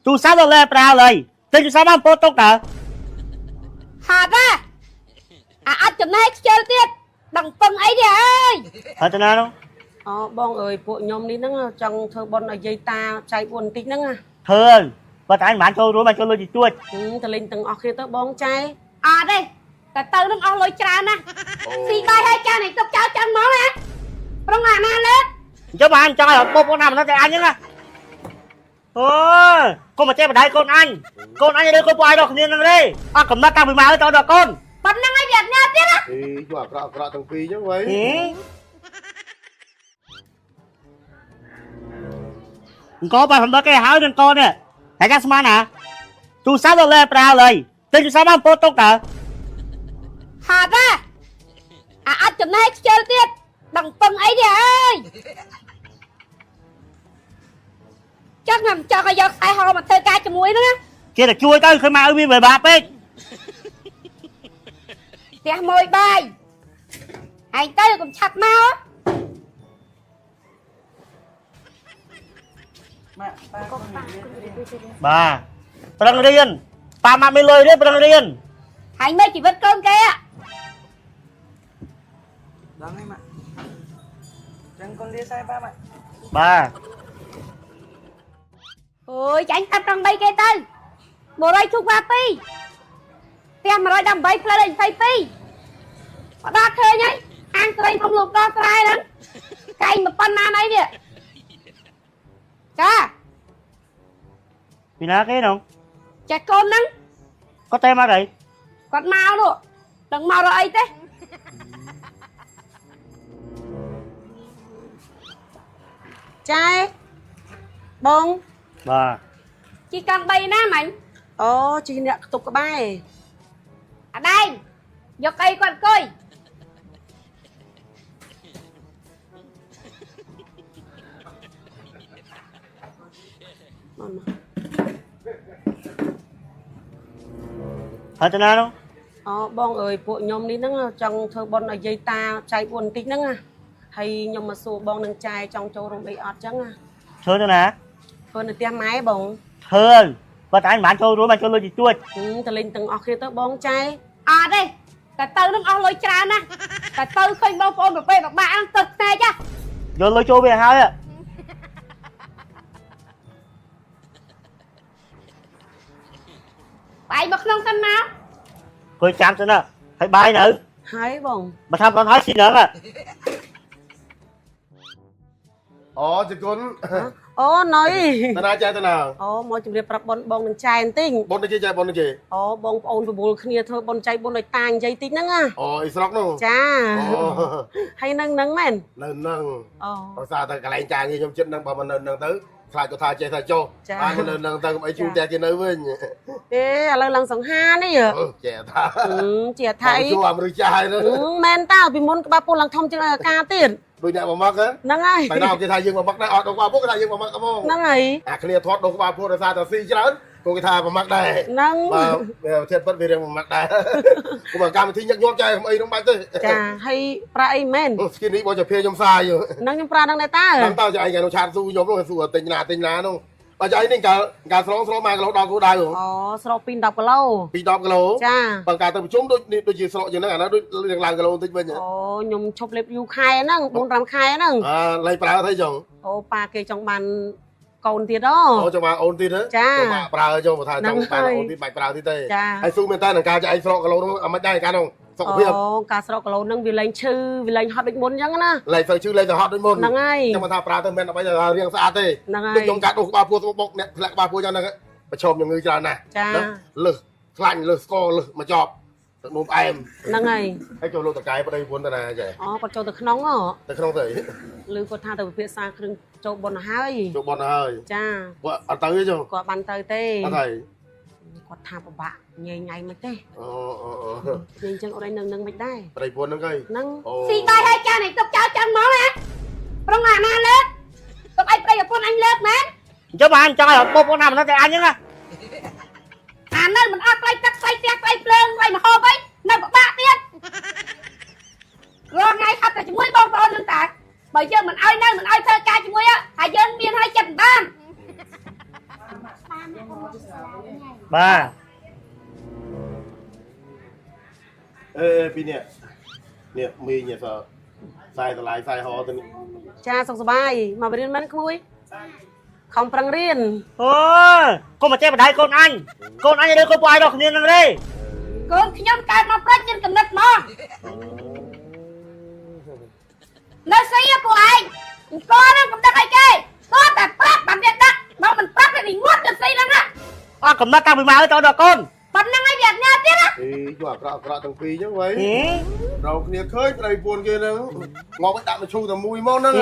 ទូរស័ព្ទដល់លេប្រើเลยទិញទូរស័ព្ទបានពោតទុកតើហាត់ណាអត់ចំណែកខ្ជិលទៀតដឹងពឹងអីទេអើយហើយទៅណានោះអូបងអើយពួកខ្ញុំនេះហ្នឹងចង់ធ្វើប៉ុនឲ្យយាយតាចៃ4បន្តិចហ្នឹងណាធ្វើបើតែអញមិនបានចូលរួមបានចូលលុយតិចតួចតលេងទាំងអស់គ្នាទៅបងចៃអត់ទេតែទៅនឹងអស់លុយច្រើនណាស៊ីបាយហើយចានេះទុកចោលចឹងហ្មងណាប្រងអាណាលើកអញ្ចឹងបានចង់ឲ្យបងប្អូនណាមិនតែអញហ្នឹងណាអូកុំមកចេះបដៅកូនអញកូនអញឬកូនពួកឯងដល់គ្នាហ្នឹងទេអត់កំណត់តាំងពីម៉ៅទៅដល់កូនប៉ុណ្្នឹងហើយវាអត់ញ៉ាំទៀតណាជួអាក្រក់ទាំងពីរចឹងវិញអង្គបើសម្ដេចគេហើយនឹងកូននេះតែកាស្មានណាទូរស័ព្ទដល់លេប្រើเลยទិញទូរស័ព្ទបានពោតទុកតើហាត់ណាអត់ចំណែកខ្ជិលទៀតដឹងពឹងអីទេអើយចឹងខ្ញុំចង់ឲ្យយកខ្សែហោមកធ្វើការជាមួយហ្នឹងណាគេតែជួយទៅឃើញមកឲ្យវាពិបាកពេកផ្ទះមួយបាយឯងទៅកុំឆាប់មកបាទប្រឹងរៀនប៉ាម៉ាក់មានលុយទេប្រឹងរៀនហើយមើលជីវិតកូនគេដឹងហើយម៉ាក់ចឹងកូនលាខ្សែប៉ាម៉ាក់បាទអូយចាញ់កាត់ត្រង់3គេទៅ100ជុកបាទ2ផ្ទះ118ផ្លូវ22បដាឃើញហើយអាងត្រៃក្នុងលោកដល់ស្រែហ្នឹងកែងមកប៉ុណ្ណាណៃវាចាពីណាគេនោះចាស់កូនហ្នឹងគាត់តែមកអីគាត់មកនោះដឹងមករកអីទេចៃបងបាទជីកង់3ណាមាញ់អូជីអ្នកខ្ទប់ក្បែរអាដែងយកអីគាត់អង្គុយមកហើយទៅណានោះអូបងអើយពួកខ្ញុំនេះហ្នឹងចង់ធ្វើប៉ុនឲ្យយាយតាចៃ4បន្តិចហ្នឹងណាហើយខ្ញុំមកសួរបងនឹងចៃចង់ចូលរួមអីអត់ចឹងណាធ្វើទៅណាធ្វើនៅផ្ទះម៉ែបងធ្វើបើតែអញមិនបានចូលរួមបានចូលលុយតិចតួចតលេងទាំងអស់គ្នាទៅបងចៃអត់ទេតែទៅនឹងអស់លុយច្រើនណាតែទៅឃើញបងប្អូនប្រពេបបាក់ហ្នឹងទឹកតែចាយកលុយចូលវាហើយបាយមកក្នុងសិនមកគួយចាំសិនណាហើយបាយនៅហើយបងបើថាមិនហើយស៊ីហ្នឹងអូជគុណអូណុយតាណាចែតាណាអូមកជម្រាបប្រាប់បងនឹងចែបន្តិចបងនេះគេចែបងនេះគេអូបងប្អូនប្រមូលគ្នាធ្វើបងចៃបងឲ្យតានិយាយតិចហ្នឹងណាអូអីស្រុកនោះចាហើយនឹងមែននៅនឹងអូដោយសារតែកន្លែងចាងារខ្ញុំចិត្តនឹងបើមិននៅនឹងទៅខ្លាចគាត់ថាចេះថាចុះបាននៅនឹងទៅកុំអីជួតែគេនៅវិញទេឥឡូវឡើងសង្ហានេះចេះថាចេះថាអីជួអមរឹចាហើយមែនតើពីមុនក្បាលពោះឡើងធំជាងអាការទៀតដូចអ្នកមកមកហ្នឹងហើយតែដល់គេថាយើងមកមកដែរអត់ដល់ក្បាលពោះគេថាយើងមកមកហ្មងហ្នឹងហើយអាគ្នាធាត់ដល់ក្បាលពោះដោយសារតែស៊ីច្រើនគាត់គេថាមកមកដែរហ្នឹងបាទធាត់ពិតវារៀងមកមកដែរគំកម្មវិធីញឹកញាប់ចែអីនោះបាច់ទេចាហើយប្រាអីមែនស្គីនេះបងจะភេខ្ញុំសាយហ្នឹងខ្ញុំប្រាហ្នឹងដែរតើហ្នឹងតើចឯងក្នុងឆាតស៊ូខ្ញុំនោះស៊ូទិញណានោះបើចៃនេះកាលស្រង1គីឡូដល់គោដៅអូស្រកពី10គីឡូពី10គីឡូចាបើកាលទៅប្រជុំដូចជាស្រកជាងហ្នឹងអានោះដូចរៀងឡើងគីឡូបន្តិចវិញអូខ្ញុំឈប់លេបយូរខែហ្នឹង4-5ខែហ្នឹងលេងប្រើអីចឹងអូប៉ាគេចង់បានកូនទៀតអូចង់បានអូនទៀតចាប្រើចង់ថាចង់បានអូនទៀតបាច់ប្រើទៀតទេហើយស៊ូមែនតើនឹងការចៃស្រកគីឡូនោះអត់មិនដែរកាលនោះសុខភាពអូការស្រកគីឡូហ្នឹងវាលែងឈឺវាលែងហត់ដូចមុនអញ្ចឹងណាលែងទៅឈឺលែងទៅហត់ដូចមុនហ្នឹងហើយខ្ញុំថាប្រើទៅមិនអ្វីថារៀងស្អាតទេដូចខ្ញុំកាត់ដុសក្បាលពោះបុកអ្នកធ្លាក់ក្បាលពោះចឹងហ្នឹងប្រឈមជំងឺច្រើនណាស់លឹះខ្លាញ់លឹះស្គរលឹះមកចប់ទឹកនោមផ្អែមហ្នឹងហើយចូលលោកតកែប្តីប្រពន្ធតាណាចេះអូគាត់ចូលទៅក្នុងទៅក្នុងទៅឬគាត់ថាទៅពិភាក្សាគ្រឿងចូលប៉ុនហើយចូលប៉ុនហើយចាគាត់អត់ទៅទេចុះគាត់បានទៅទេអត់ហើយគាត់ថាពិបាកញ៉ៃមិនទេអូញ៉ៃចឹងអត់ឲ្យនឹងមិនដែរប្តីប្រពន្ធហ្នឹងហ្នឹងស៊ីបាយហើយចានេះទុកចោលចឹងហ្មងណាប្រងអាណាលើកទុកឲ្យប្តីប្រពន្ធអញលើកមែនអញ្ចឹងបានចង់ឲ្យបងប្អូនណាមិនតែអញហ្នឹងណាអានៅមិនអត់ថ្លៃទឹកថ្លៃផ្ទះថ្លៃភ្លើងថ្លៃម្ហូបអីនៅពិបាកទៀតរងថ្ងៃហត់តែជាមួយបងប្អូននឹងតើបើយើងមិនឲ្យនៅមិនឲ្យធ្វើការជាមួយហើយយើងមានឲ្យចិត្តបាន ប បាទ អេពីនេះមីញសខ្សែតម្លៃខ្សែហទៅនេះ ចាសុខសប្បាយមករៀនមិនក្មួយខំប្រឹងរៀន អូកុំមកចេះបដៃកូនអញឬកូនពួកឯងដល់គ្នានឹងទេ កូនខ្ញុំកើតមកប្រាច់មានកំណត់មកនៅស្អីពួកឯងអង្គនឹងកំដិតអីគេគាត់តែប្រាប់បានវាដាក់មកមិនប្រាប់វាងត់ទៅស្អីហ្នឹងណា អត់កំណត់តាំងពីម៉ៅទៅដល់កូន ប៉ុណ្្នឹងឯងវាអត់ញ៉ាំទៀតណា អេយកអាក្រក់ទាំងពីរចឹងវ៉ៃរកគ្នាឃើញប្តីពួនគេហ្នឹងងប់ឲ្យដាក់មកឈូតែមួយមកហ្នឹង